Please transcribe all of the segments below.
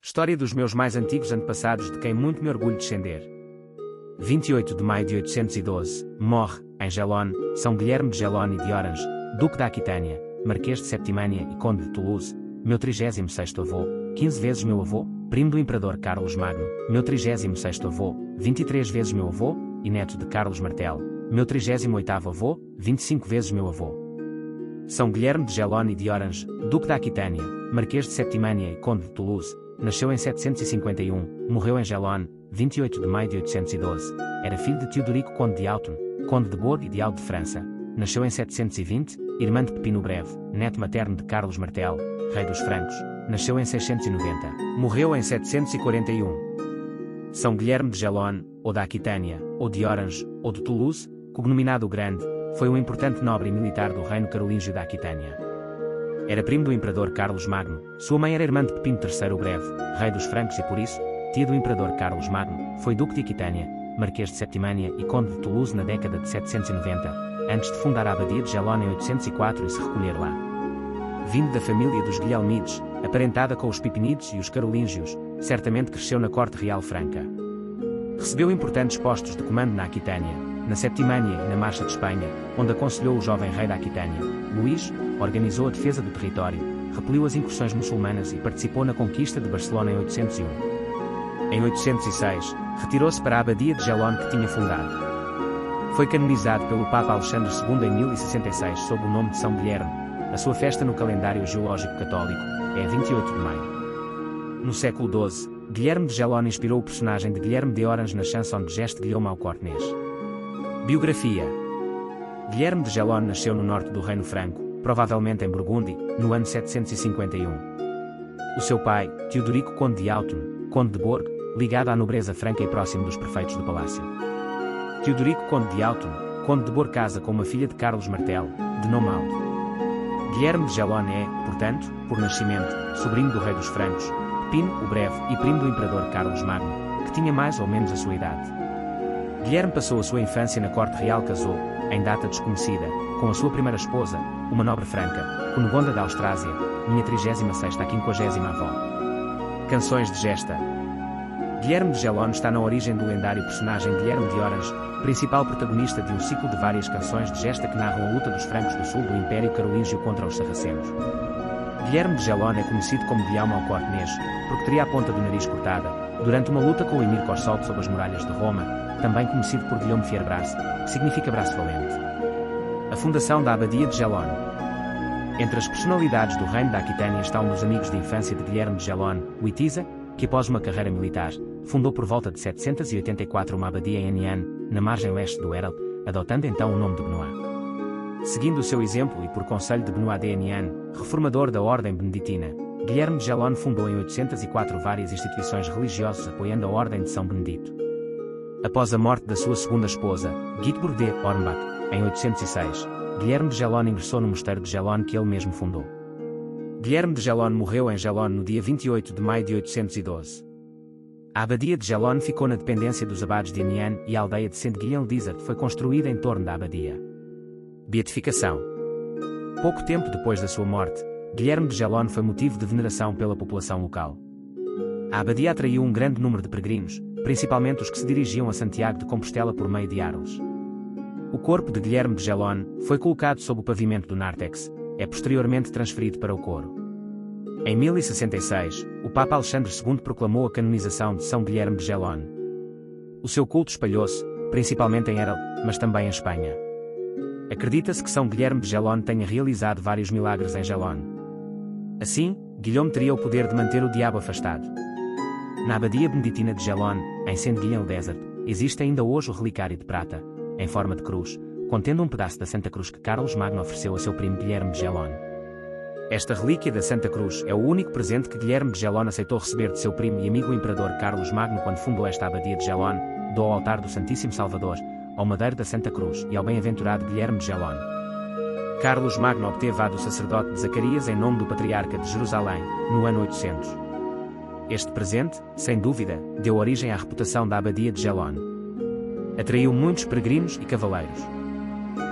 História dos meus mais antigos antepassados de quem muito me orgulho descender. 28 de maio de 812, morre, em Gelone, São Guilherme de Gelone e de Orange, Duque da Aquitânia, Marquês de Septimânia e Conde de Toulouse, meu 36º avô, 15 vezes meu avô, primo do Imperador Carlos Magno, meu 36º avô, 23 vezes meu avô, e neto de Carlos Martel, meu 38º avô, 25 vezes meu avô. São Guilherme de Gelone e de Orange, Duque da Aquitânia, Marquês de Septimânia e Conde de Toulouse, nasceu em 751, morreu em Gelone, 28 de maio de 812, era filho de Teodorico Conde de Autun, Conde de Bourg e de Alde de França, nasceu em 720, irmã de Pepino Breve, neto materno de Carlos Martel, rei dos Francos, nasceu em 690, morreu em 741. São Guilherme de Gelone, ou da Aquitânia, ou de Orange, ou de Toulouse, cognominado o Grande, foi um importante nobre e militar do reino carolíngio da Aquitânia. Era primo do Imperador Carlos Magno, sua mãe era irmã de Pepino III o Breve, rei dos Francos e por isso, tia do Imperador Carlos Magno, foi Duque de Aquitânia, Marquês de Septimânia e Conde de Toulouse na década de 790, antes de fundar a abadia de Gelone em 804 e se recolher lá. Vindo da família dos Guilhelmides, aparentada com os Pipinides e os Carolíngios, certamente cresceu na corte real franca. Recebeu importantes postos de comando na Aquitânia, na Septimânia e na Marcha de Espanha, onde aconselhou o jovem rei da Aquitânia, Luís, organizou a defesa do território, repeliu as incursões muçulmanas e participou na conquista de Barcelona em 801. Em 806, retirou-se para a abadia de Gelone que tinha fundado. Foi canonizado pelo Papa Alexandre II em 1066 sob o nome de São Guilherme. A sua festa no calendário geológico católico é 28 de maio. No século XII, Guilherme de Gelone inspirou o personagem de Guilherme de Orange na chanson de geste de Guillaume ao Cortenês. Biografia. Guilherme de Gelone nasceu no norte do Reino Franco, provavelmente em Burgundy, no ano 751. O seu pai, Teodorico Conde de Autun, Conde de Bourg, ligado à nobreza franca e próximo dos prefeitos do palácio. Teodorico Conde de Autun, Conde de Bourg casa com uma filha de Carlos Martel, de nome Aldo. Guilherme de Gelone é, portanto, por nascimento, sobrinho do rei dos Francos, Pepino o Breve e primo do Imperador Carlos Magno, que tinha mais ou menos a sua idade. Guilherme passou a sua infância na corte real, casou, em data desconhecida, com a sua primeira esposa, uma nobre franca, Cunegonda da Austrásia, minha 36ª a 50ª avó. Canções de gesta. Guilherme de Gelone está na origem do lendário personagem Guilherme de Orange, principal protagonista de um ciclo de várias canções de gesta que narram a luta dos francos do sul do Império Carolíngio contra os sarracenos. Guilherme de Gelone é conhecido como Guilhaume ao Cortenês, porque teria a ponta do nariz cortada, durante uma luta com o Emir Corsolte sob as muralhas de Roma, também conhecido por Guilhome Fierbras, que significa braço valente. A fundação da abadia de Gelone. Entre as personalidades do reino da Aquitânia está um dos amigos de infância de Guilherme de Gelone, Witiza, que após uma carreira militar, fundou por volta de 784 uma abadia em Aniane, na margem leste do Hérault, adotando então o nome de Benoit. Seguindo o seu exemplo e por conselho de Benoit de Aniane, reformador da ordem beneditina, Guilherme de Gelone fundou em 804 várias instituições religiosas apoiando a ordem de São Benedito. Após a morte da sua segunda esposa, Guitburg de Hornbach, em 806, Guilherme de Gelone ingressou no mosteiro de Gelone que ele mesmo fundou. Guilherme de Gelone morreu em Gelone no dia 28 de maio de 812. A abadia de Gelone ficou na dependência dos abades de Aniane e a aldeia de Saint-Guillain-d'Isard foi construída em torno da abadia. Beatificação. Pouco tempo depois da sua morte, Guilherme de Gelone foi motivo de veneração pela população local. A abadia atraiu um grande número de peregrinos, principalmente os que se dirigiam a Santiago de Compostela por meio de Arles. O corpo de Guilherme de Gelone foi colocado sob o pavimento do nártex, é posteriormente transferido para o coro. Em 1066, o Papa Alexandre II proclamou a canonização de São Guilherme de Gelone. O seu culto espalhou-se, principalmente em Hérault, mas também em Espanha. Acredita-se que São Guilherme de Gelone tenha realizado vários milagres em Gelone. Assim, Guilhome teria o poder de manter o diabo afastado. Na abadia beneditina de Gelone, em Saint-Guillain-d'Isard, existe ainda hoje o relicário de prata, em forma de cruz, contendo um pedaço da Santa Cruz que Carlos Magno ofereceu a seu primo Guilherme de Gelone. Esta relíquia da Santa Cruz é o único presente que Guilherme de Gelone aceitou receber de seu primo e amigo o Imperador Carlos Magno quando fundou esta abadia de Gelone, do altar do Santíssimo Salvador, ao madeiro da Santa Cruz e ao bem-aventurado Guilherme de Gelone. Carlos Magno obteve a do sacerdote de Zacarias em nome do Patriarca de Jerusalém, no ano 800. Este presente, sem dúvida, deu origem à reputação da abadia de Gelone. Atraiu muitos peregrinos e cavaleiros.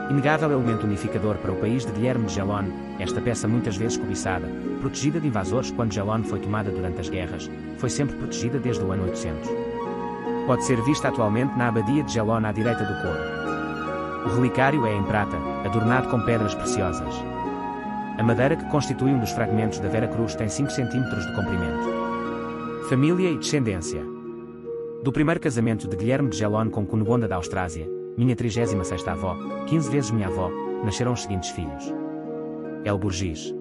Inegável elemento unificador para o país de Guilherme de Gelon, esta peça muitas vezes cobiçada, protegida de invasores quando Gelon foi tomada durante as guerras, foi sempre protegida desde o ano 800. Pode ser vista atualmente na abadia de Gelon à direita do coro. O relicário é em prata, adornado com pedras preciosas. A madeira que constitui um dos fragmentos da Vera Cruz tem 5 cm de comprimento. Família e descendência. Do primeiro casamento de Guilherme de Gelon com Cunegonda da Austrásia, minha 36ª avó, 15 vezes minha avó, nasceram os seguintes filhos. El Burgis.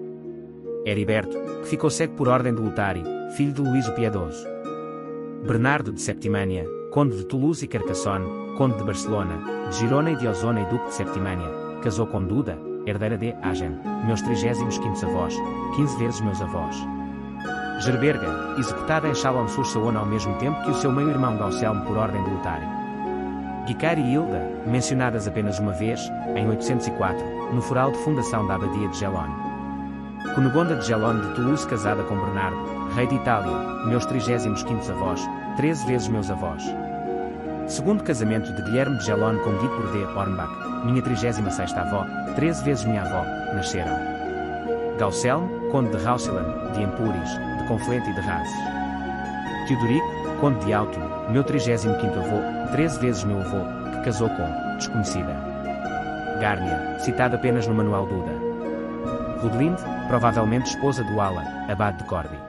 Heriberto, que ficou cego por ordem de Lutari, filho de Luís o Piedoso. Bernardo de Septimânia, conde de Toulouse e Carcassonne, conde de Barcelona, de Girona e de Osona e duque de Septimânia, casou com Duda, herdeira de Agen, meus 35º avós, 15 vezes meus avós. Gerberga, executada em Chalon-sur-Saône ao mesmo tempo que o seu meio-irmão Gaucelmo por ordem de Lutari. Guicari e Hilda, mencionadas apenas uma vez, em 804, no foral de fundação da abadia de Gelon. Cunegonda de Gelon de Toulouse casada com Bernardo, rei de Itália, meus 35º avós, 13 vezes meus avós. Segundo casamento de Guilherme de Gelon com Guy de Hornbach, minha 36ª avó, 13 vezes minha avó, nasceram. Gaucelmo, conde de Rauceland, de Empúries, de Conflente e de Razes. Teodorico, conde de Auto, meu 35º avô, 13 vezes meu avô, que casou com, desconhecida. Gárnia, citada apenas no Manuel Duda. Rodelinde, provavelmente esposa do Ala, abade de Corby.